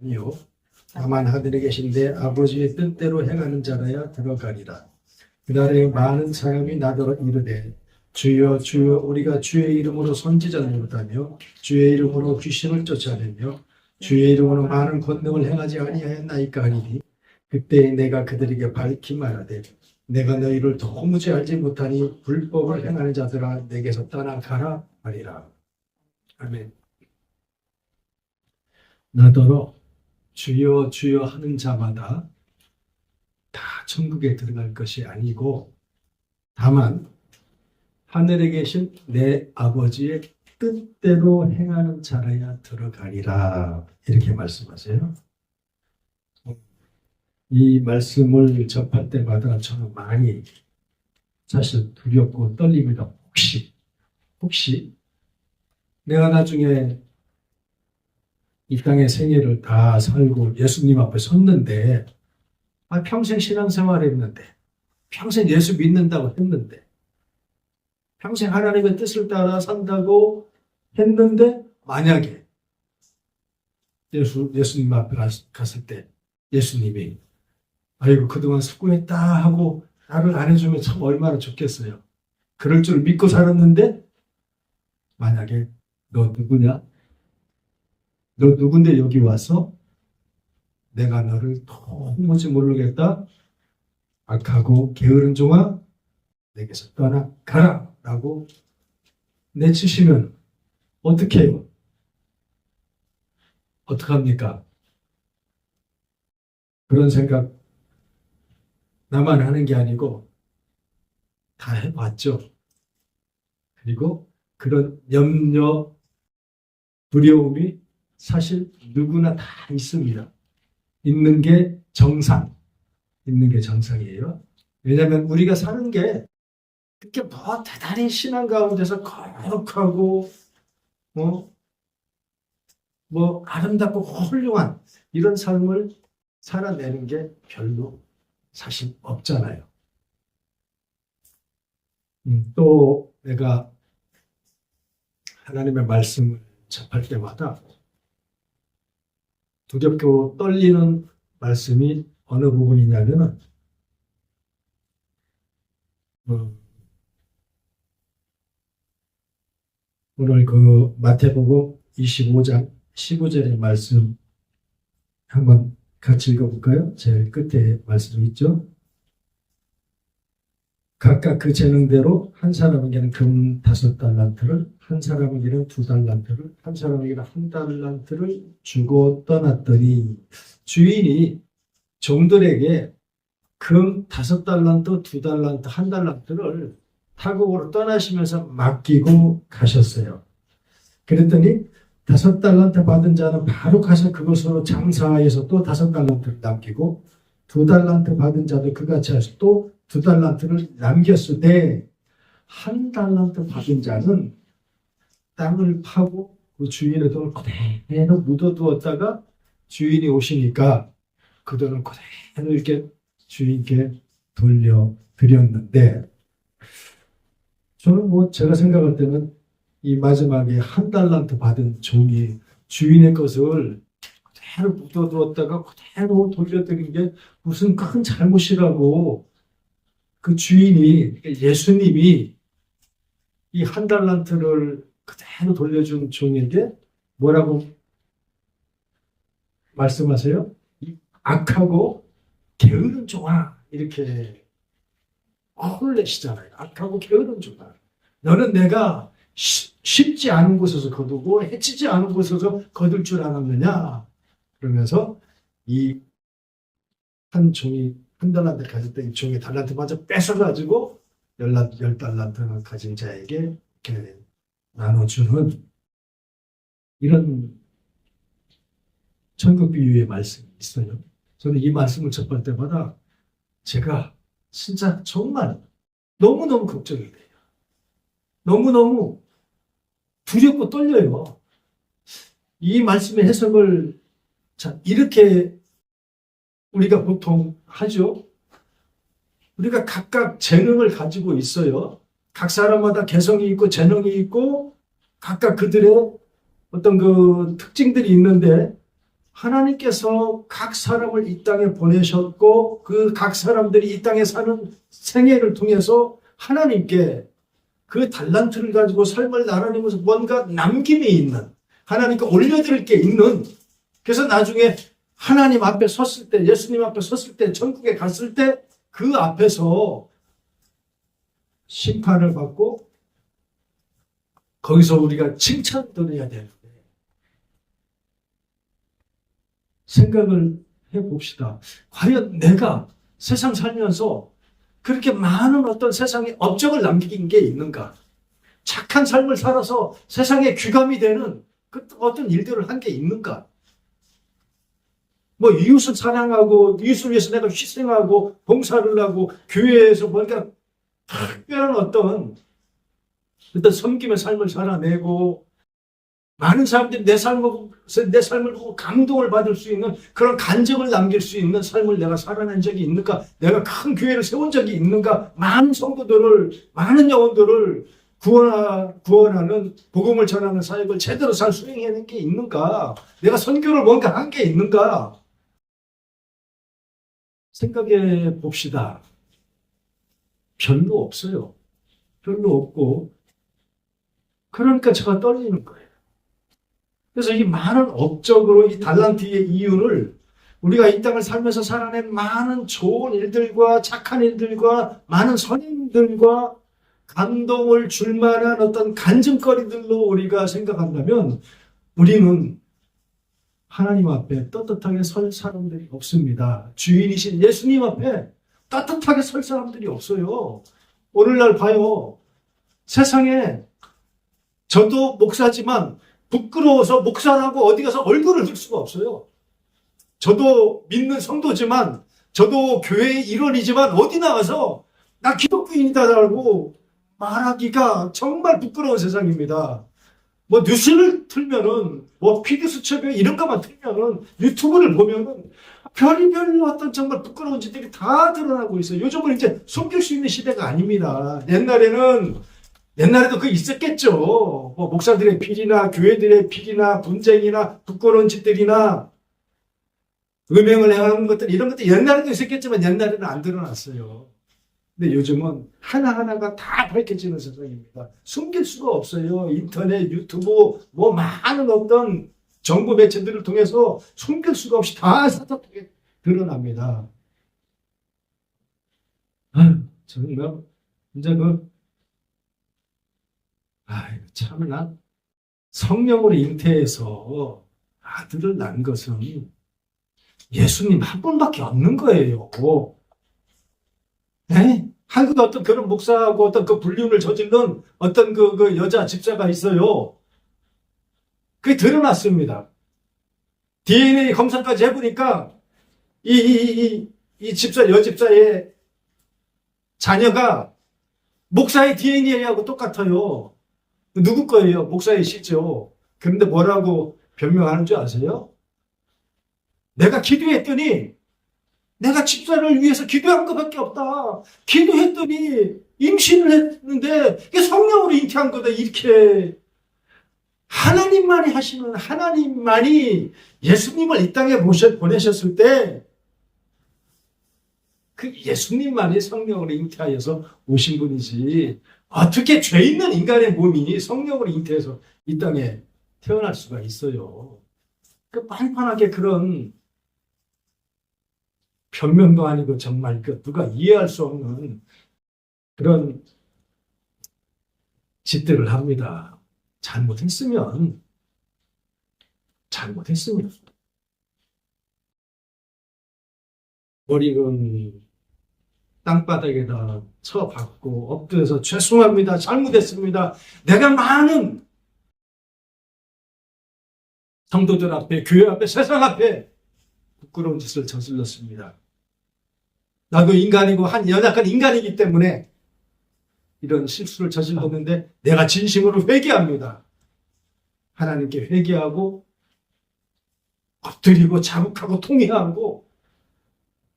아니요. 다만 하늘에 계신 내 아버지의 뜻대로 행하는 자라야 들어가리라. 그날에 많은 사람이 나더러 이르되 주여 주여 우리가 주의 이름으로 선지자를 노릇하며 주의 이름으로 귀신을 쫓아내며 주의 이름으로 많은 권능을 행하지 아니하였나이까 하니니 그때 내가 그들에게 밝히 말하되 내가 너희를 도무지 알지 못하니 불법을 행하는 자들아 내게서 떠나가라 하리라. 아멘. 나더러 주여 주여 하는 자마다 다 천국에 들어갈 것이 아니고 다만 하늘에 계신 내 아버지의 뜻대로 행하는 자라야 들어가리라. 이렇게 말씀하세요. 이 말씀을 접할 때마다 저는 많이 사실 두렵고 떨립니다. 혹시 내가 나중에 이 땅의 생애를 다 살고 예수님 앞에 섰는데 평생 신앙생활 했는데 평생 예수 믿는다고 했는데 평생 하나님의 뜻을 따라 산다고 했는데 만약에 예수님 앞에 갔을 때 예수님이 아이고 그동안 수고했다 하고 나를 안 해주면 참 얼마나 좋겠어요. 그럴 줄 믿고 살았는데 만약에 너 누구냐? 너 누군데 여기 와서 내가 너를 도무지 모르겠다. 악하고 게으른 종아 내게서 떠나가라 라고 내치시면 어떻게 해요? 어떡합니까? 그런 생각 나만 하는 게 아니고 다 해봤죠. 그리고 그런 염려, 두려움이 사실 누구나 다 있습니다. 있는 게 정상이에요. 왜냐하면 우리가 사는 게 그렇게 뭐 대단히 신앙 가운데서 거룩하고 뭐 아름답고 훌륭한 이런 삶을 살아내는 게 별로 사실 없잖아요. 또 내가 하나님의 말씀을 접할 때마다 두렵고 떨리는 말씀이 어느 부분이냐면은 오늘 그 마태복음 25장 15절의 말씀 한번 같이 읽어볼까요? 제일 끝에 말씀이 있죠. 각각 그 재능대로 한 사람에게는 금 5달란트를, 한 사람에게는 2달란트를, 한 사람에게는 1달란트를 주고 떠났더니 주인이 종들에게 금 5달란트, 2달란트, 1달란트를 타국으로 떠나시면서 맡기고 가셨어요. 그랬더니 5달란트 받은 자는 바로 가서 그것으로 장사해서 또 5달란트를 남기고 2달란트 받은 자도 그같이 해서 또 2달란트를 남겼으되 1달란트 받은 자는 땅을 파고 그 주인의 돈을 그대로 묻어두었다가 주인이 오시니까 그 돈을 그대로 이렇게 주인께 돌려드렸는데 저는 제가 생각할 때는 이 마지막에 1달란트 받은 종이 주인의 것을 그대로 묻어두었다가 그대로 돌려드린 게 무슨 큰 잘못이라고 그 주인이 예수님이 이 1달란트를 그대로 돌려준 종에게 뭐라고 말씀하세요? 이 악하고 게으른 종아 이렇게 혼내시잖아요. 악하고 게으른 종아 너는 내가 쉽지 않은 곳에서 거두고 해치지 않은 곳에서 거둘 줄 알았느냐 그러면서 이 한 종이 1달란트 가질 때 이 종이 달란트마저 뺏어가지고 10달란트를 가진 자에게 이렇게 나눠주는 이런 천국 비유의 말씀이 있어요. 저는 이 말씀을 접할 때마다 제가 진짜 정말 너무너무 걱정이 돼요. 너무너무 두렵고 떨려요. 이 말씀의 해석을 이렇게 우리가 보통 하죠. 우리가 각각 재능을 가지고 있어요. 각 사람마다 개성이 있고 재능이 있고 각각 그들의 어떤 그 특징들이 있는데 하나님께서 각 사람을 이 땅에 보내셨고 그 각 사람들이 이 땅에 사는 생애를 통해서 하나님께 그 달란트를 가지고 삶을 나누면서 뭔가 남김이 있는, 하나님께 올려드릴 게 있는, 그래서 나중에 하나님 앞에 섰을 때, 예수님 앞에 섰을 때, 천국에 갔을 때 그 앞에서 심판을 받고 거기서 우리가 칭찬드려야 되는데, 생각을 해봅시다. 과연 내가 세상 살면서 그렇게 많은 어떤 세상에 업적을 남긴 게 있는가? 착한 삶을 살아서 세상에 귀감이 되는 그 어떤 일들을 한 게 있는가? 뭐 이웃을 사랑하고 이웃을 위해서 내가 희생하고 봉사를 하고 교회에서 뭔가 특별한 어떤 섬김의 삶을 살아내고 많은 사람들이 내 삶을 보고 감동을 받을 수 있는 그런 간증을 남길 수 있는 삶을 내가 살아낸 적이 있는가? 내가 큰 교회를 세운 적이 있는가? 많은 성도들을, 많은 영혼들을 구원하는, 복음을 전하는 사역을 제대로 잘 수행해낸 게 있는가? 내가 선교를 뭔가 한 게 있는가? 생각해 봅시다. 별로 없어요. 별로 없고. 그러니까 제가 떨리는 거예요. 그래서 이 많은 업적으로 이 달란트의 이유를 우리가 이 땅을 살면서 살아낸 많은 좋은 일들과 착한 일들과 많은 선행들과 감동을 줄 만한 어떤 간증거리들로 우리가 생각한다면 우리는 하나님 앞에 떳떳하게 설 사람들이 없습니다. 주인이신 예수님 앞에 떳떳하게 설 사람들이 없어요. 오늘날 봐요. 세상에 저도 목사지만 부끄러워서 목사라고 어디 가서 얼굴을 들 수가 없어요. 저도 믿는 성도지만, 저도 교회의 일원이지만 어디 나가서 나 기독교인이다라고 말하기가 정말 부끄러운 세상입니다. 뭐 뉴스를 틀면은, 뭐 피디수첩에 이런 것만 틀면은, 유튜브를 보면은 별의별 어떤 정말 부끄러운 짓들이 다 드러나고 있어요. 요즘은 이제 숨길 수 있는 시대가 아닙니다. 옛날에도 그거 있었겠죠. 뭐 목사들의 비리나 교회들의 비리나 분쟁이나 부끄러운 짓들이나 음행을 행하는 것들, 이런 것들 옛날에도 있었겠지만 옛날에는 안 드러났어요. 근데 요즘은 하나하나가 다 밝혀지는 세상입니다. 숨길 수가 없어요. 인터넷, 유튜브, 뭐 많은 어떤 정보 매체들을 통해서 숨길 수가 없이 다 사탁하게 드러납니다. 정말 이제 참나 성령으로 잉태해서 아들을 낳은 것은 예수님 한 분밖에 없는 거예요. 네? 한국에 어떤 그런 목사하고 어떤 그 불륜을 저지른 어떤 그 여자 집사가 있어요. 그게 드러났습니다. DNA 검사까지 해보니까 이 집사, 여집사의 자녀가 목사의 DNA하고 똑같아요. 누구 거예요? 목사의 시죠. 그런데 뭐라고 변명하는 줄 아세요? 내가 기도했더니 내가 집사를 위해서 기도한 것밖에 없다. 기도했더니 임신을 했는데 이게 성령으로 잉태한 거다. 이렇게 하나님만이 하시는, 하나님만이 예수님을 이 땅에 보내셨을 때 그 예수님만이 성령으로 잉태하여서 오신 분이지 어떻게 죄 있는 인간의 몸이 성령으로 잉태해서 이 땅에 태어날 수가 있어요. 그 빤빤하게 그런 변명도 아니고 정말 누가 이해할 수 없는 그런 짓들을 합니다. 잘못했으면 머리는 땅바닥에다 쳐박고 엎드려서 죄송합니다. 잘못했습니다. 내가 많은 성도들 앞에, 교회 앞에, 세상 앞에 부끄러운 짓을 저질렀습니다. 나도 인간이고 한 연약한 인간이기 때문에 이런 실수를 저질렀는데 내가 진심으로 회개합니다. 하나님께 회개하고 엎드리고 자복하고 통회하고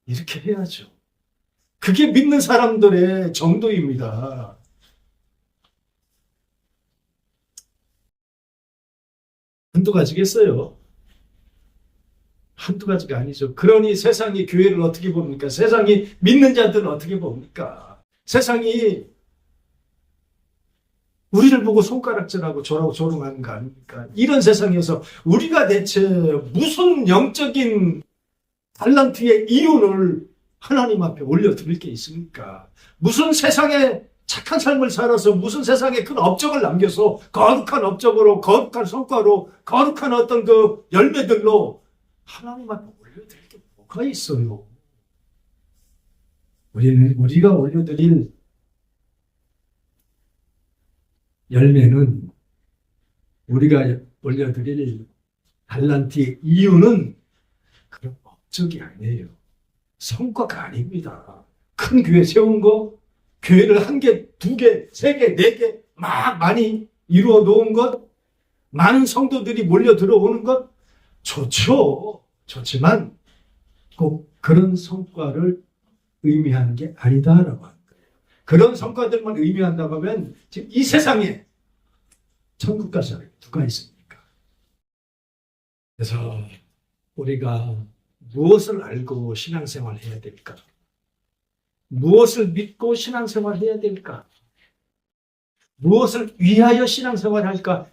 이렇게 해야죠. 그게 믿는 사람들의 정도입니다. 한두 가지겠어요. 한두 가지가 아니죠. 그러니 세상이 교회를 어떻게 봅니까? 세상이 믿는 자들은 어떻게 봅니까? 세상이 우리를 보고 손가락질하고 저라고 조롱하는 거 아닙니까? 이런 세상에서 우리가 대체 무슨 영적인 달란트의 이윤을 하나님 앞에 올려드릴 게 있습니까? 무슨 세상에 착한 삶을 살아서 무슨 세상에 큰 업적을 남겨서 거룩한 업적으로 거룩한 성과로 거룩한 어떤 그 열매들로 하나님 앞에 올려드릴 게 뭐가 있어요? 우리가 올려드릴 열매는, 우리가 올려드릴 달란트의 이유는 그런 업적이 아니에요. 성과가 아닙니다. 큰 교회 세운 거, 교회를 1개, 2개, 3개, 4개 막 많이 이루어 놓은 것, 많은 성도들이 몰려 들어오는 것 좋죠. 좋지만 꼭 그런 성과를 의미하는 게 아니다라고 하는 거예요. 그런 성과들만 의미한다고 하면 지금 이 세상에 천국 갈 사람이 누가 있습니까? 그래서 우리가 무엇을 알고 신앙생활을 해야 될까? 무엇을 믿고 신앙생활을 해야 될까? 무엇을 위하여 신앙생활을 할까?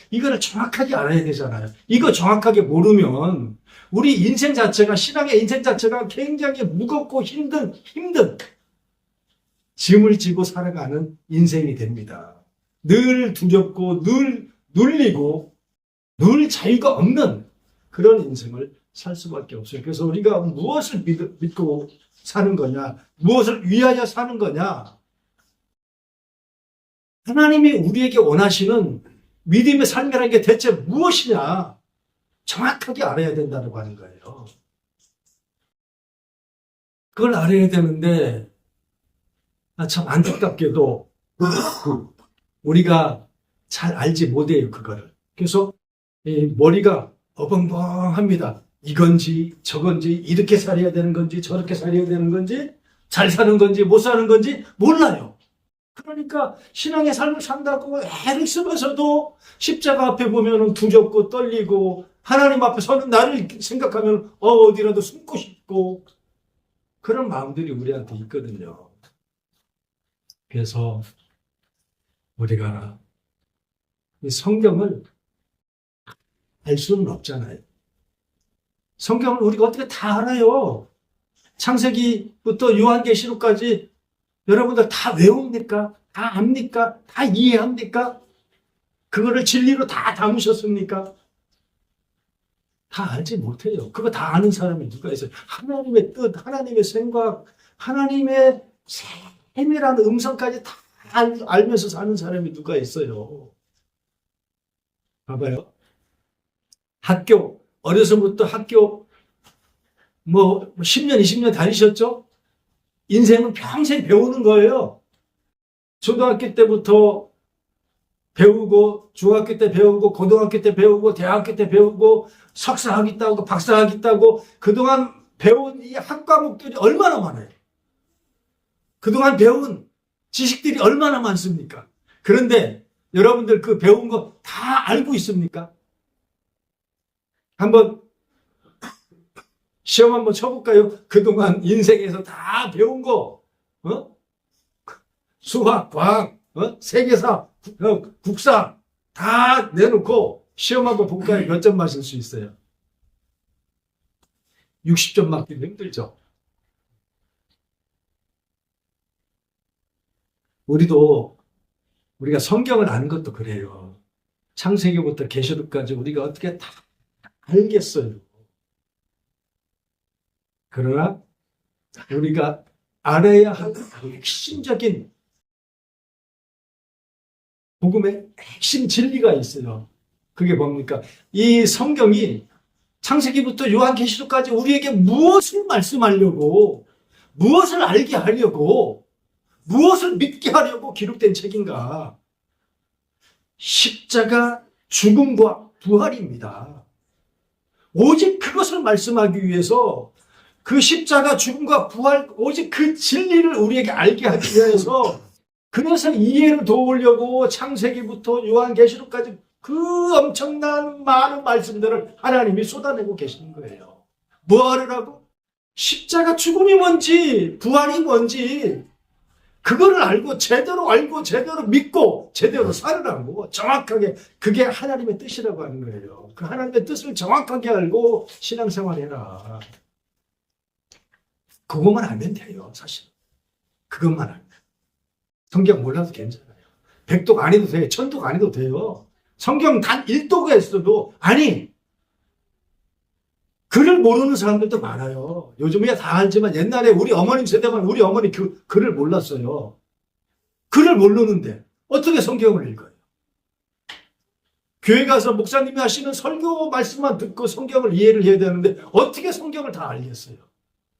이거를 정확하게 알아야 되잖아요. 이거 정확하게 모르면 우리 인생 자체가, 신앙의 인생 자체가 굉장히 무겁고 힘든 짐을 지고 살아가는 인생이 됩니다. 늘 두렵고 늘 눌리고 늘 자유가 없는 그런 인생을 살 수밖에 없어요. 그래서 우리가 무엇을 믿고 사는 거냐, 무엇을 위하여 사는 거냐, 하나님이 우리에게 원하시는 믿음의 삶이라는 게 대체 무엇이냐 정확하게 알아야 된다고 하는 거예요. 그걸 알아야 되는데 참 안타깝게도 우리가 잘 알지 못해요, 그거를. 그래서 머리가 어벙벙합니다. 이건지 저건지, 이렇게 살아야 되는 건지 저렇게 살아야 되는 건지, 잘 사는 건지 못 사는 건지 몰라요. 그러니까 신앙의 삶을 산다고 애를 쓰면서도 십자가 앞에 보면 두렵고 떨리고, 하나님 앞에 서는 나를 생각하면 어디라도 숨고 싶고, 그런 마음들이 우리한테 있거든요. 그래서 우리가 이 성경을 알 수는 없잖아요. 성경을 우리가 어떻게 다 알아요? 창세기부터 요한계시록까지 여러분들 다 외웁니까? 다 압니까? 다 이해합니까? 그거를 진리로 다 담으셨습니까? 다 알지 못해요. 그거 다 아는 사람이 누가 있어요? 하나님의 뜻, 하나님의 생각, 하나님의 세밀한 음성까지 다 알면서 사는 사람이 누가 있어요? 봐봐요. 학교, 어려서부터 학교 10년, 20년 다니셨죠? 인생은 평생 배우는 거예요. 초등학교 때부터 배우고, 중학교 때 배우고, 고등학교 때 배우고, 대학교 때 배우고, 석사학위 따고, 박사학위 따고, 그동안 배운 이 학과목들이 얼마나 많아요. 그동안 배운 지식들이 얼마나 많습니까? 그런데 여러분들 그 배운 거 다 알고 있습니까? 한번 시험 한번 쳐볼까요? 그동안 인생에서 다 배운 거, 수학, 과학, 세계사, 국사 다 내놓고 시험 한번 볼까요? 몇 점 맞을 수 있어요? 60점 맞기도 힘들죠. 우리가 성경을 아는 것도 그래요. 창세기부터 계시록까지 우리가 어떻게 다 알겠어요. 그러나 우리가 알아야 할 핵심적인 복음의 핵심 진리가 있어요. 그게 뭡니까? 이 성경이 창세기부터 요한계시록까지 우리에게 무엇을 말씀하려고, 무엇을 알게 하려고, 무엇을 믿게 하려고 기록된 책인가? 십자가 죽음과 부활입니다. 오직 그것을 말씀하기 위해서, 그 십자가 죽음과 부활, 오직 그 진리를 우리에게 알게 하기 위해서, 그래서 이해를 도우려고 창세기부터 요한계시록까지 그 엄청난 많은 말씀들을 하나님이 쏟아내고 계시는 거예요. 뭐 하려고? 십자가 죽음이 뭔지, 부활이 뭔지, 그거를 알고 제대로 믿고 제대로 살으라고. 정확하게 그게 하나님의 뜻이라고 하는 거예요. 그 하나님의 뜻을 정확하게 알고 신앙생활 해라. 그것만 알면 돼요, 사실. 그것만 알면. 성경 몰라도 괜찮아요. 백독 아니도 돼. 천독 아니도 돼요. 성경 단 1독에 있어도, 아니, 글을 모르는 사람들도 많아요. 요즘이야 다 알지만 옛날에 우리 어머님 세대만 우리 어머니 글을 몰랐어요. 글을 모르는데 어떻게 성경을 읽어요? 교회 가서 목사님이 하시는 설교 말씀만 듣고 성경을 이해를 해야 되는데 어떻게 성경을 다 알겠어요?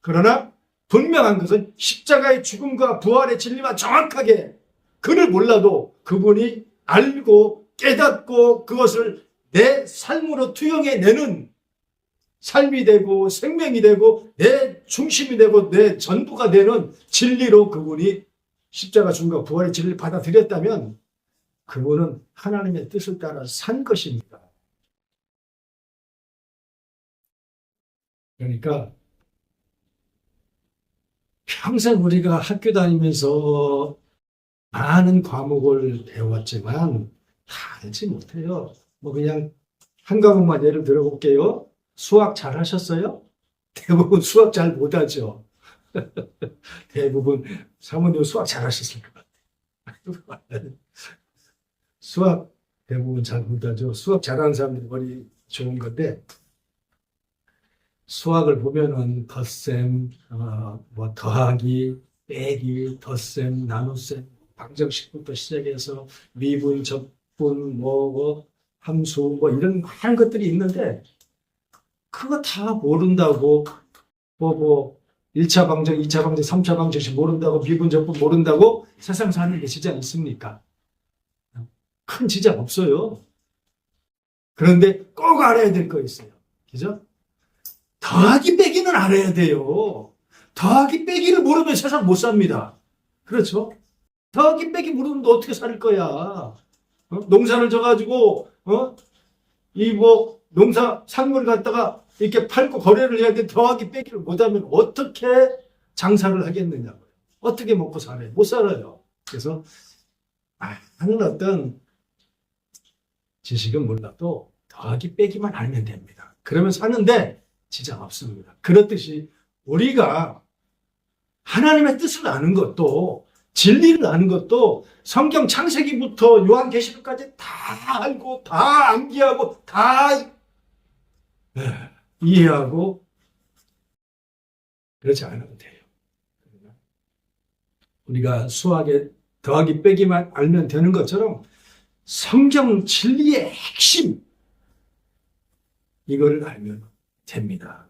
그러나 분명한 것은 십자가의 죽음과 부활의 진리만 정확하게 글을 몰라도 그분이 알고 깨닫고 그것을 내 삶으로 투영해내는 삶이 되고 생명이 되고 내 중심이 되고 내 전부가 되는 진리로 그분이 십자가 죽음과 부활의 진리를 받아들였다면 그분은 하나님의 뜻을 따라 산 것입니다. 그러니까 평생 우리가 학교 다니면서 많은 과목을 배웠지만 다 알지 못해요. 뭐 그냥 한 과목만 예를 들어볼게요. 수학 잘 하셨어요? 대부분 수학 잘 못하죠. 대부분 사모님 수학 잘 하셨을 것 같아요. 수학 대부분 잘 못하죠. 수학 잘하는 사람들이 머리 좋은 건데 수학을 보면은 덧셈, 뭐 더하기, 빼기, 덧셈, 나눗셈, 방정식부터 시작해서 미분, 적분, 뭐 함수, 뭐 이런 많은 것들이 있는데 그거 다 모른다고, 1차 방정, 2차 방정, 3차 방정식 모른다고, 미분, 적분 모른다고 세상 사는 게 지장 있습니까? 큰 지장 없어요. 그런데 꼭 알아야 될 거 있어요. 그죠? 더하기 빼기는 알아야 돼요. 더하기 빼기를 모르면 세상 못 삽니다. 그렇죠? 더하기 빼기 모르는데 어떻게 살 거야? 농사를 져가지고, 농사 상물을 갖다가 이렇게 팔고 거래를 해야 돼. 더하기 빼기를 못하면 어떻게 장사를 하겠느냐고요. 어떻게 먹고 살아요? 못 살아요. 그래서 하는 어떤 지식은 몰라도 더하기 빼기만 알면 됩니다. 그러면 사는데 지장 없습니다. 그렇듯이 우리가 하나님의 뜻을 아는 것도 진리를 아는 것도 성경 창세기부터 요한계시록까지 다 알고 다 암기하고 다 이해하고 그렇지 않아도 돼요. 우리가 수학에 더하기 빼기만 알면 되는 것처럼 성경 진리의 핵심 이거를 알면 됩니다.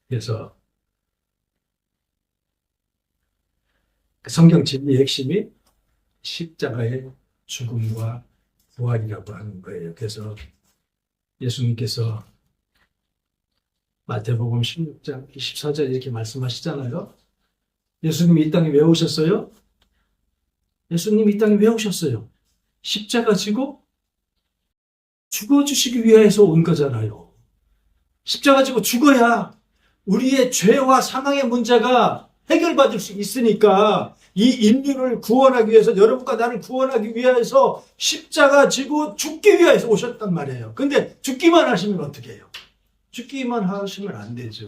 그래서 성경 진리의 핵심이 십자가의 죽음과 부활이라고 하는 거예요. 그래서 예수님께서 마태복음 16장 24절 이렇게 말씀하시잖아요. 예수님이 이 땅에 왜 오셨어요? 예수님이 이 땅에 왜 오셨어요? 십자가 지고 죽어주시기 위해서 온 거잖아요. 십자가 지고 죽어야 우리의 죄와 사망의 문제가 해결받을 수 있으니까 이 인류를 구원하기 위해서 여러분과 나를 구원하기 위해서 십자가 지고 죽기 위해서 오셨단 말이에요. 근데 죽기만 하시면 어떻게 해요? 죽기만 하시면 안 되죠.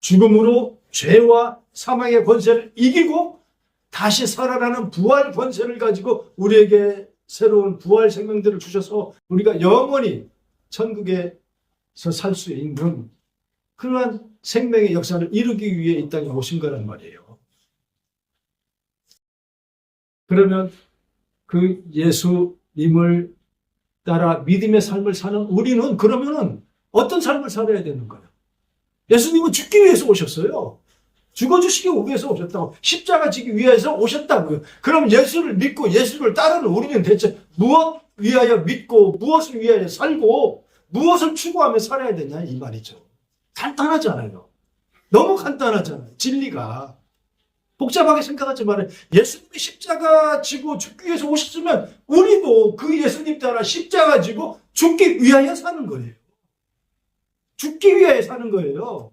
죽음으로 죄와 사망의 권세를 이기고 다시 살아나는 부활 권세를 가지고 우리에게 새로운 부활 생명들을 주셔서 우리가 영원히 천국에서 살 수 있는 그러한 생명의 역사를 이루기 위해 이 땅에 오신 거란 말이에요. 그러면 그 예수님을 따라 믿음의 삶을 사는 우리는 그러면은 어떤 삶을 살아야 되는 거예요? 예수님은 죽기 위해서 오셨어요. 죽어주시기 위해서 오셨다고. 십자가 지기 위해서 오셨다고요. 그럼 예수를 믿고 예수를 따르는 우리는 대체 무엇 위하여 믿고 무엇을 위하여 살고 무엇을 추구하며 살아야 되냐 이 말이죠. 간단하잖아요. 너무 간단하잖아요. 진리가. 복잡하게 생각하지 말아요. 예수님이 십자가 지고 죽기 위해서 오셨으면 우리도 그 예수님 따라 십자가 지고 죽기 위하여 사는 거예요. 죽기 위하여 사는 거예요.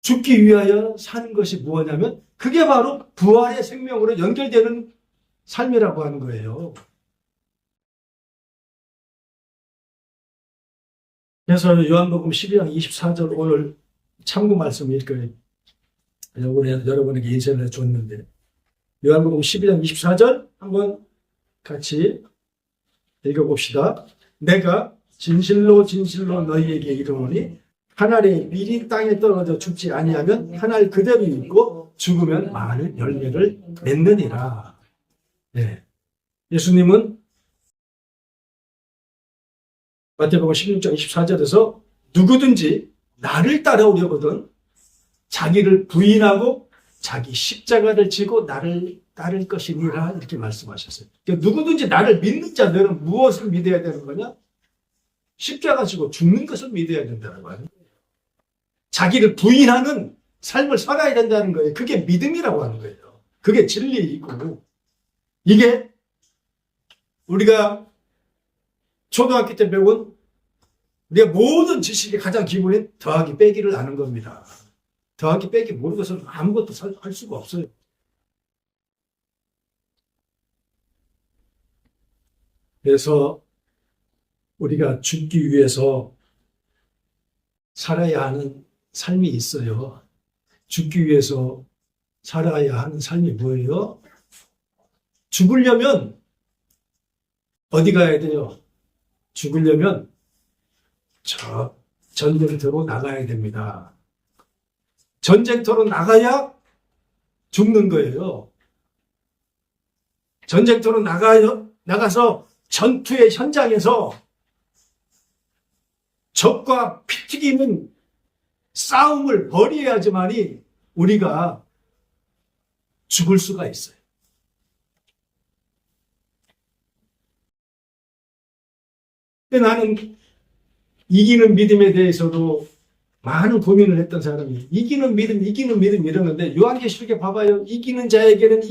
죽기 위하여 사는 것이 무엇냐면 그게 바로 부활의 생명으로 연결되는 삶이라고 하는 거예요. 그래서 요한복음 12장 24절 오늘 참고 말씀일 거예요. 여러분에게 인쇄를 줬는데 요한복음 12장 24절 한번 같이 읽어봅시다. 내가 진실로 진실로 너희에게 이르노니 한 알이 미리 땅에 떨어져 죽지 아니하면 한 알 그대로 있고 죽으면 많은 열매를 맺느니라. 네. 예수님은 마태복음 16장 24절에서 누구든지 나를 따라오려거든 자기를 부인하고 자기 십자가를 지고 나를 따를 것이니라 이렇게 말씀하셨어요. 그러니까 누구든지 나를 믿는 자들은 무엇을 믿어야 되는 거냐? 십자가 지고 죽는 것을 믿어야 된다는 거예요. 자기를 부인하는 삶을 살아야 된다는 거예요. 그게 믿음이라고 하는 거예요. 그게 진리이고 이게 우리가 초등학교 때 배운 우리가 모든 지식의 가장 기본인 더하기 빼기를 아는 겁니다. 더하기 빼기 모르고서는 아무것도 할 수가 없어요. 그래서 우리가 죽기 위해서 살아야 하는 삶이 있어요. 죽기 위해서 살아야 하는 삶이 뭐예요? 죽으려면 어디 가야 돼요? 죽으려면 저 전쟁터로 나가야 됩니다. 전쟁터로 나가야 죽는 거예요. 전쟁터로 나가서 전투의 현장에서 적과 피 튀기는 싸움을 벌여야지만이 우리가 죽을 수가 있어요. 근데 나는 이기는 믿음에 대해서도 많은 고민을 했던 사람이 이기는 믿음 이러는데 요한계시록에 봐봐요. 이기는 자에게는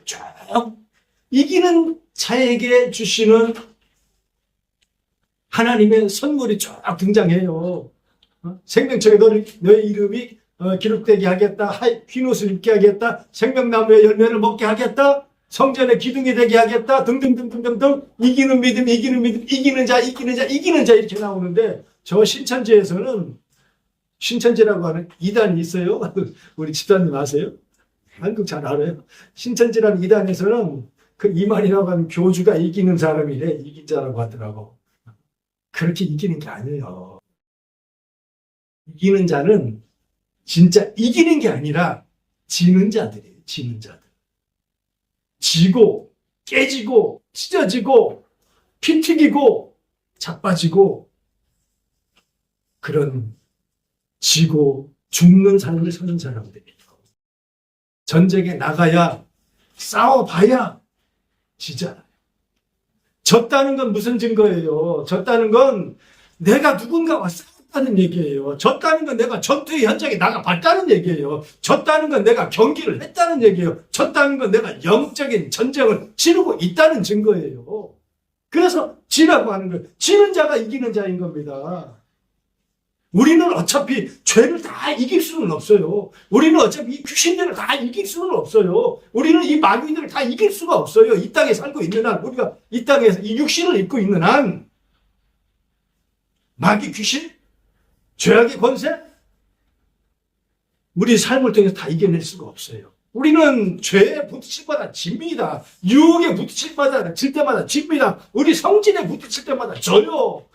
쭉 이기는 자에게 주시는 하나님의 선물이 쭉 등장해요. 생명책에 너의 이름이 기록되게 하겠다. 흰 옷을 입게 하겠다. 생명나무의 열매를 먹게 하겠다. 성전의 기둥이 되게 하겠다. 등등등등등등 이기는 믿음, 이기는 자 이렇게 나오는데 저 신천지에서는 신천지라고 하는 이단이 있어요. 우리 집사님 아세요? 한국 잘 알아요. 신천지라는 이단에서는 그 이만희라고 하는 교주가 이기는 사람이래. 이긴 자라고 하더라고. 그렇게 이기는 게 아니에요. 이기는 자는 진짜 이기는 게 아니라 지는 자들이에요. 지는 자들. 지고 깨지고 찢어지고 피 튀기고 자빠지고 그런 지고 죽는 삶을 사는 사람들이에요. 전쟁에 나가야 싸워봐야 지잖아요. 졌다는 건 무슨 증거예요? 졌다는 건 내가 누군가와 싸웠다는 얘기예요. 졌다는 건 내가 전투의 현장에 나가봤다는 얘기예요. 졌다는 건 내가 경기를 했다는 얘기예요. 졌다는 건 내가 영적인 전쟁을 치르고 있다는 증거예요. 그래서 지라고 하는 거예요. 지는 자가 이기는 자인 겁니다. 우리는 어차피 죄를 다 이길 수는 없어요. 우리는 어차피 이 귀신들을 다 이길 수는 없어요. 우리는 이 마귀들을 다 이길 수가 없어요. 이 땅에 살고 있는 한, 우리가 이 땅에서 이 육신을 입고 있는 한, 마귀 귀신, 죄악의 권세, 우리 삶을 통해서 다 이겨낼 수가 없어요. 우리는 죄에 부딪힐 때마다 집니다. 유혹에 부딪힐 때마다 집니다. 우리 성질에 부딪힐 때마다 져요.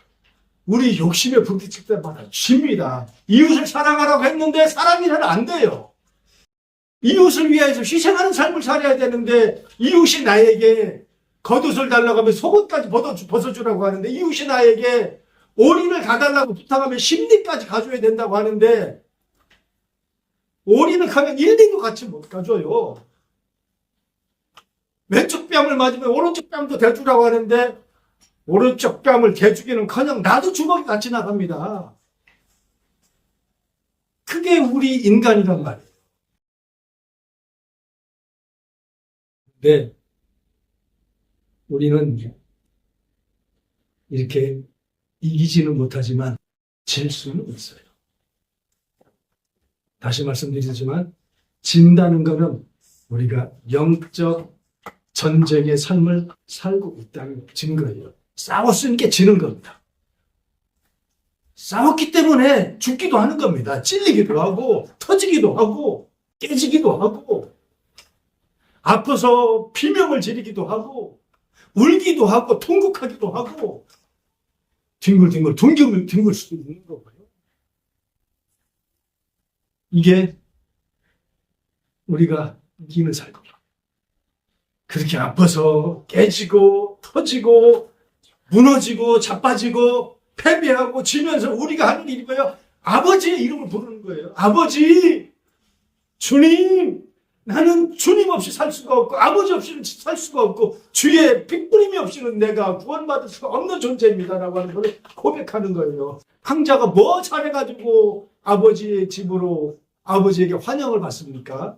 우리 욕심에 부딪힐 때마다 집니다. 이웃을 사랑하라고 했는데 사랑이는 안 돼요. 이웃을 위해서 희생하는 삶을 살아야 되는데 이웃이 나에게 겉옷을 달라고 하면 속옷까지 벗어주라고 하는데 이웃이 나에게 올인을 가달라고 부탁하면 심리까지 가줘야 된다고 하는데 올인을 가면 1링도 같이 못 가줘요. 왼쪽 뺨을 맞으면 오른쪽 뺨도 대주라고 하는데 오른쪽 뺨을 대주기는커녕 나도 주먹이 같이 나갑니다. 그게 우리 인간이란 말이에요. 근데 우리는 이렇게 이기지는 못하지만 질 수는 있어요. 다시 말씀드리지만 진다는 것은 우리가 영적 전쟁의 삶을 살고 있다는 증거예요. 싸웠으니까 지는 겁니다. 싸웠기 때문에 죽기도 하는 겁니다. 찔리기도 하고 터지기도 하고 깨지기도 하고 아파서 비명을 지르기도 하고 울기도 하고 통곡하기도 하고 뒹굴 수도 있는 거고요. 이게 우리가 이기는 삶이에요. 그렇게 아파서 깨지고 터지고 무너지고 자빠지고 패배하고 지면서 우리가 하는 일이 뭐예요? 아버지의 이름을 부르는 거예요. 아버지, 주님, 나는 주님 없이 살 수가 없고 아버지 없이는 살 수가 없고 주의 빅뿌림이 없이는 내가 구원받을 수가 없는 존재입니다라고 하는 걸 고백하는 거예요. 황자가 뭐 잘해가지고 아버지의 집으로 아버지에게 환영을 받습니까?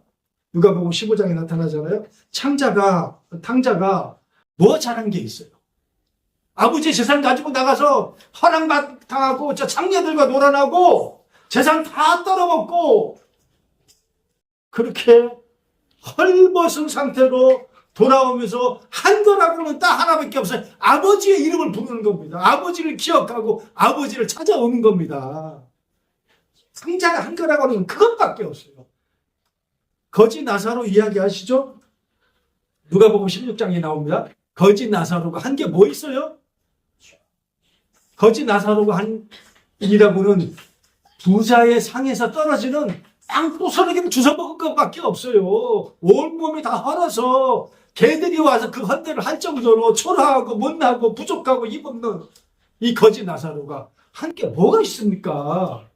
누가복음 15장에 나타나잖아요. 탕자가 뭐 잘한 게 있어요? 아버지의 재산 가지고 나가서 허랑당하고 저 창녀들과 놀아나고 재산 다 떨어먹고 그렇게 헐벗은 상태로 돌아오면서 한 거라고는 딱 하나밖에 없어요. 아버지의 이름을 부르는 겁니다. 아버지를 기억하고 아버지를 찾아오는 겁니다. 상자가 한 거라고는 그것밖에 없어요. 거지 나사로 이야기하시죠? 누가복음 16장에 나옵니다. 거지 나사로가 한 게 뭐 있어요? 거지 나사로가 한 일이라고는 부자의 상에서 떨어지는 땅부스러기를 주워먹은 것밖에 없어요. 온몸이 다 헐어서 개들이 와서 그 헌대를 할 정도로 초라하고 못나고 부족하고 힘없는 이 거지 나사로가 한 게 뭐가 있습니까?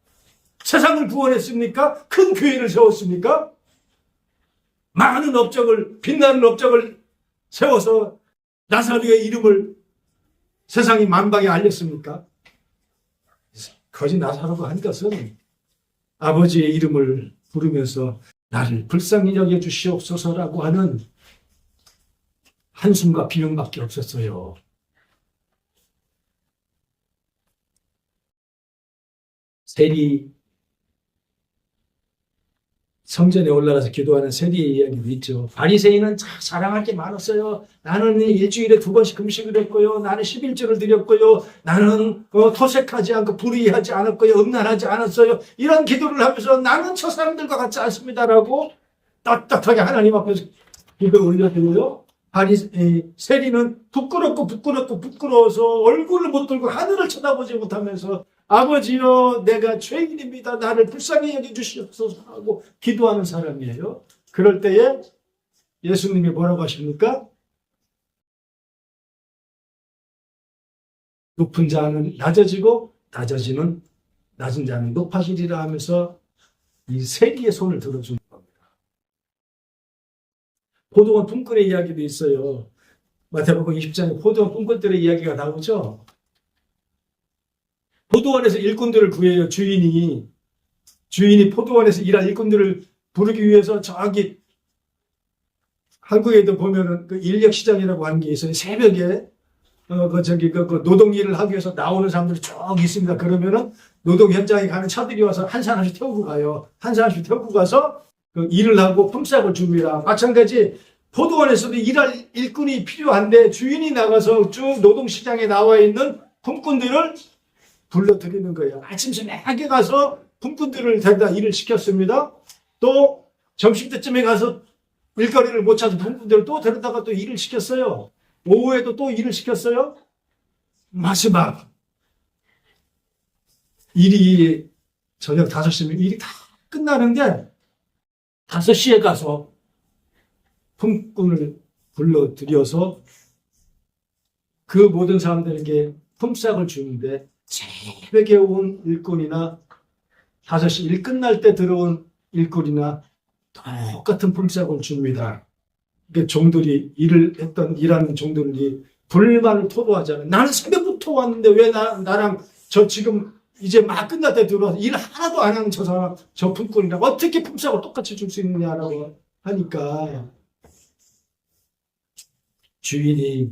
세상을 구원했습니까? 큰 교회를 세웠습니까? 많은 업적을, 빛나는 업적을 세워서 나사로의 이름을 세상이 만방에 알렸습니까? 거지 나사로가 한 것은 아버지의 이름을 부르면서 나를 불쌍히 여겨 주시옵소서라고 하는 한숨과 비명밖에 없었어요. 세리 성전에 올라가서 기도하는 세리의 이야기도 있죠. 바리새인은 자랑할 게 많았어요. 나는 일주일에 2번씩 금식을 했고요. 나는 11조를 드렸고요. 나는 토색하지 않고 불의하지 않았고요. 음란하지 않았어요. 이런 기도를 하면서 나는 저 사람들과 같지 않습니다라고 떳떳하게 하나님 앞에서 기도를 올려드려요. 세리는 부끄러워서 얼굴을 못 들고 하늘을 쳐다보지 못하면서 아버지여 내가 죄인입니다. 나를 불쌍히 여겨주시옵소서 하고 기도하는 사람이에요. 그럴 때에 예수님이 뭐라고 하십니까? 높은 자는 낮아지고 낮은 자는 높아지리라 하면서 이 세리의 손을 들어주는 겁니다. 포도원 품꾼의 이야기도 있어요. 마태복음 20장에 포도원 품꾼들의 이야기가 나오죠. 포도원에서 일꾼들을 구해요. 주인이 포도원에서 일할 일꾼들을 부르기 위해서 저기 한국에도 보면은 그 인력시장이라고 하는 게 있어요. 새벽에 그 노동일을 하기 위해서 나오는 사람들이 쭉 있습니다. 그러면은 노동 현장에 가는 차들이 와서 한 사람씩 태우고 가요. 한 사람씩 태우고 가서 그 일을 하고 품삯을 줍니다. 마찬가지 포도원에서도 일할 일꾼이 필요한데 주인이 나가서 쭉 노동시장에 나와 있는 품꾼들을 불러드리는 거예요. 아침 저녁에 가서 품꾼들을 데려다 일을 시켰습니다. 또 점심때쯤에 가서 일거리를 못 찾은 품꾼들을 또 데려다가 또 일을 시켰어요. 오후에도 또 일을 시켰어요. 마지막 일이 저녁 5시면 일이 다 끝나는데 5시에 가서 품꾼을 불러들여서 그 모든 사람들에게 품삯을 주는데 새벽에 온 일꾼이나 5시 일 끝날 때 들어온 일꾼이나 똑같은 품삯을 줍니다. 그러니까 종들이 일하는 종들이 불만을 토로하잖아요. 나는 새벽부터 왔는데 왜 나랑 저 지금 이제 막 끝날 때 들어와서 일 하나도 안 하는 저 사람, 저 품꾼이랑 어떻게 품삯을 똑같이 줄 수 있느냐라고 하니까 주인이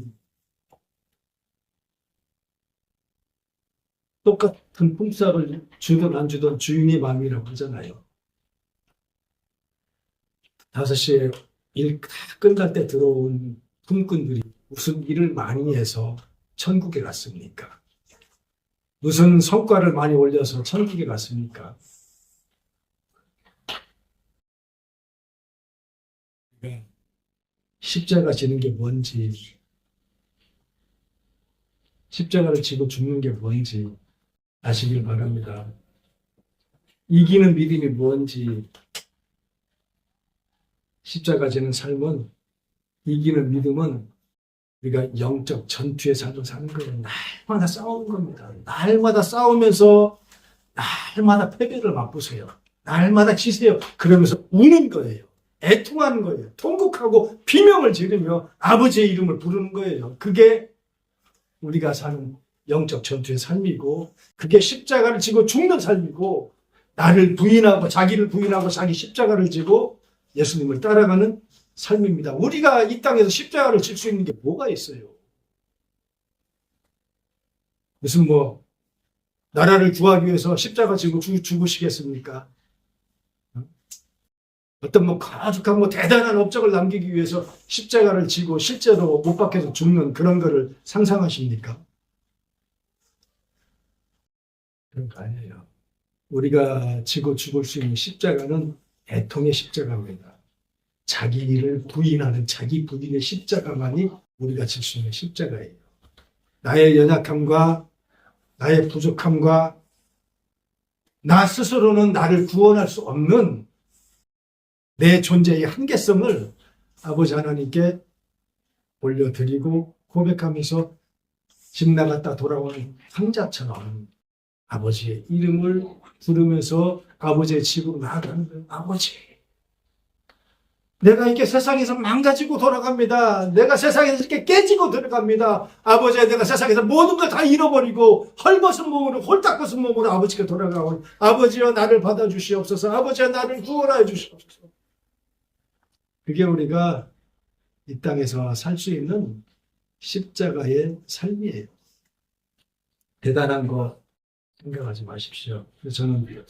똑같은 품삯을 주든 안 주든 주인의 마음이라고 하잖아요. 5시에 일 다 끝날 때 들어온 품꾼들이 무슨 일을 많이 해서 천국에 갔습니까? 무슨 성과를 많이 올려서 천국에 갔습니까? 십자가 지는 게 뭔지, 십자가를 지고 죽는 게 뭔지 아시길 바랍니다. 이기는 믿음이 뭔지, 십자가 지는 삶은, 이기는 믿음은 우리가 영적 전투의 삶을 사는 거예요. 날마다 싸우는 겁니다. 날마다 싸우면서 날마다 패배를 맛보세요. 날마다 지세요. 그러면서 우는 거예요. 애통하는 거예요. 통곡하고 비명을 지르며 아버지의 이름을 부르는 거예요. 그게 우리가 사는 영적 전투의 삶이고, 그게 십자가를 지고 죽는 삶이고, 나를 부인하고 자기를 부인하고 자기 십자가를 지고 예수님을 따라가는 삶입니다. 우리가 이 땅에서 십자가를 질 수 있는 게 뭐가 있어요? 무슨 나라를 구하기 위해서 십자가 지고 죽으시겠습니까? 어떤 거룩한 대단한 업적을 남기기 위해서 십자가를 지고 실제로 못 박혀서 죽는 그런 거를 상상하십니까? 그런 거 아니에요. 우리가 지고 죽을 수 있는 십자가는 애통의 십자가입니다. 자기를 부인하는 자기 부인의 십자가만이 우리가 질 수 있는 십자가예요. 나의 연약함과 나의 부족함과 나 스스로는 나를 구원할 수 없는 내 존재의 한계성을 아버지 하나님께 올려드리고 고백하면서 집 나갔다 돌아오는 상자처럼 아버지의 이름을 부르면서 아버지의 집으로 나아가는 거예요. 아버지, 내가 이렇게 세상에서 망가지고 돌아갑니다. 내가 세상에서 이렇게 깨지고 들어갑니다. 아버지, 내가 세상에서 모든 걸 다 잃어버리고 헐벗은 몸으로, 홀딱 벗은 몸으로 아버지께 돌아가고, 아버지여 나를 받아주시옵소서. 아버지여 나를 구원하여 주시옵소서. 그게 우리가 이 땅에서 살 수 있는 십자가의 삶이에요. 대단한 거 생각하지 마십시오. 그래서 저는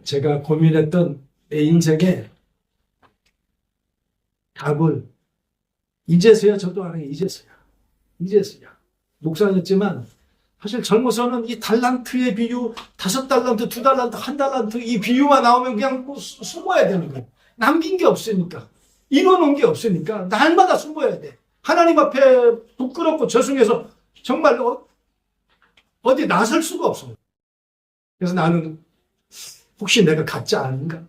제가 고민했던 내 인생의 답을 이제서야 저도 알아요. 이제서야. 목사였지만 사실 젊어서는 이 달란트의 비유, 5달란트, 2달란트, 1달란트 이 비유만 나오면 그냥 숨어야 되는 거예요. 남긴 게 없으니까. 이뤄놓은 게 없으니까 날마다 숨어야 돼. 하나님 앞에 부끄럽고 죄송해서 정말 어디 나설 수가 없어요. 그래서 나는 혹시 내가 가짜 아닌가?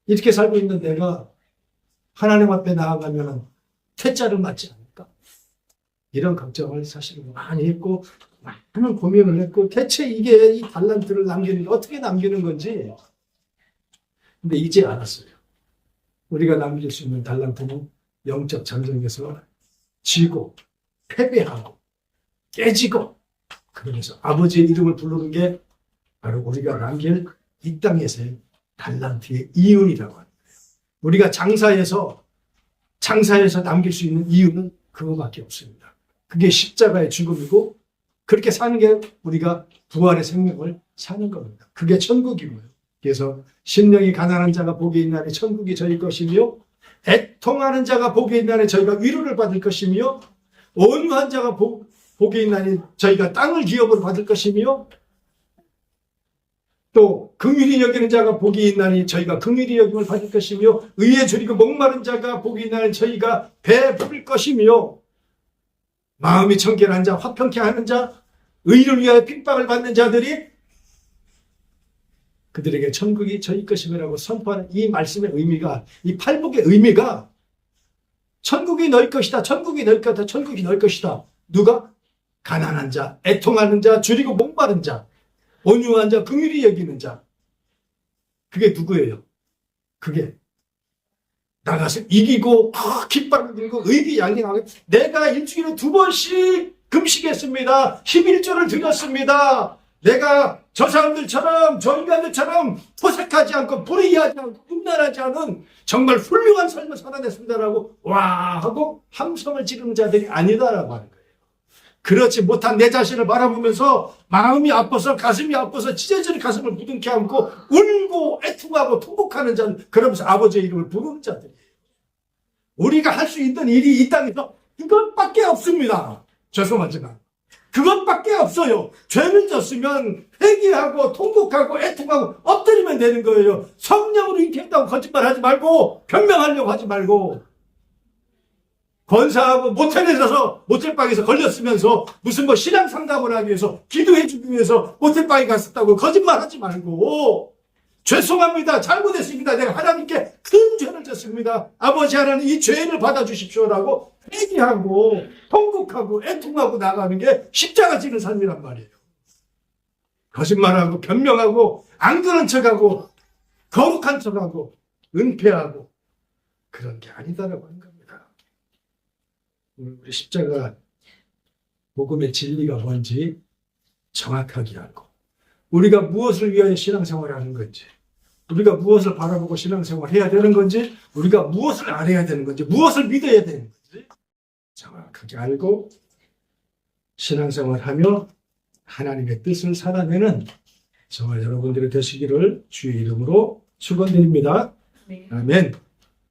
이렇게 살고 있는 내가 하나님 앞에 나아가면 퇴짜를 맞지 않을까? 이런 걱정을 사실은 많이 했고 많은 고민을 했고 대체 이게 이 달란트를 남기는 게 어떻게 남기는 건지. 근데 이제 알았어요. 우리가 남길 수 있는 달란트는 영적 전쟁에서 지고 패배하고 깨지고 그러면서 아버지의 이름을 부르는 게 바로 우리가 남길 이 땅에서의 달란트의 이윤이라고 하는 거예요. 우리가 장사에서 남길 수 있는 이유는 그거밖에 없습니다. 그게 십자가의 죽음이고 그렇게 사는 게 우리가 부활의 생명을 사는 겁니다. 그게 천국이고요. 그래서 심령이 가난한 자가 복이 있나니 천국이 저희 것이며 애통하는 자가 복이 있나니 저희가 위로를 받을 것이며 온유한 자가 복이 있나니 저희가 땅을 기업으로 받을 것이며 또 긍휼히 여기는 자가 복이 있나니 저희가 긍휼히 여김을 받을 것이며 의에 줄이고 목마른 자가 복이 있나니 저희가 배부를 것이며 마음이 청결한 자, 화평케 하는 자, 의를 위하여 핍박을 받는 자들이 그들에게 천국이 저희 것임이라고 선포하는 이 말씀의 의미가, 이 팔복의 의미가 천국이 너희 것이다, 천국이 너희 것이다, 천국이 너희 것이다. 누가? 가난한 자, 애통하는 자, 줄이고 목마른 자, 온유한 자, 긍휼히 여기는 자. 그게 누구예요? 그게 나가서 이기고 깃발을 들고 의기양양하게 내가 일주일에 2번씩 금식했습니다. 11조를 드렸습니다. 내가 저 사람들처럼 저 인간들처럼 포색하지 않고 불의하지 않고 음란하지 않은 정말 훌륭한 삶을 살아냈습니다라고 와 하고 함성을 지르는 자들이 아니다라고 하는 거예요. 그렇지 못한 내 자신을 바라보면서 마음이 아파서 가슴이 아파서 찢어지는 가슴을 부둥켜 안고 울고 애통하고 통곡하는 자는 그러면서 아버지의 이름을 부르는 자들이에요. 우리가 할 수 있는 일이 이 땅에서 그것밖에 없습니다. 죄송하지만 그것밖에 없어요. 죄는 졌으면 회개하고 통곡하고 애통하고 엎드리면 되는 거예요. 성령으로 잉태했다고 거짓말하지 말고 변명하려고 하지 말고 권사하고 모텔에 가서 모텔방에서 걸렸으면서 무슨 뭐 신앙 상담을 하기 위해서 기도해주기 위해서 모텔방에 갔었다고 거짓말하지 말고 죄송합니다. 잘못했습니다. 내가 하나님께 큰 죄를 졌습니다. 아버지 하나님 이 죄를 받아주십시오라고 회개하고 통곡하고 애통하고 나가는 게 십자가 지는 삶이란 말이에요. 거짓말하고 변명하고 안 그런 척하고 거룩한 척하고 은폐하고 그런 게 아니다라고 하는 겁니다. 우리 십자가 복음의 진리가 뭔지 정확하게 알고 우리가 무엇을 위하여 신앙생활을 하는 건지 우리가 무엇을 바라보고 신앙생활을 해야 되는 건지 우리가 무엇을 안 해야 되는 건지 무엇을 믿어야 되는 건지 정확하게 알고 신앙생활을 하며 하나님의 뜻을 살아내는 저와 여러분들이 되시기를 주의 이름으로 축원드립니다. 아멘.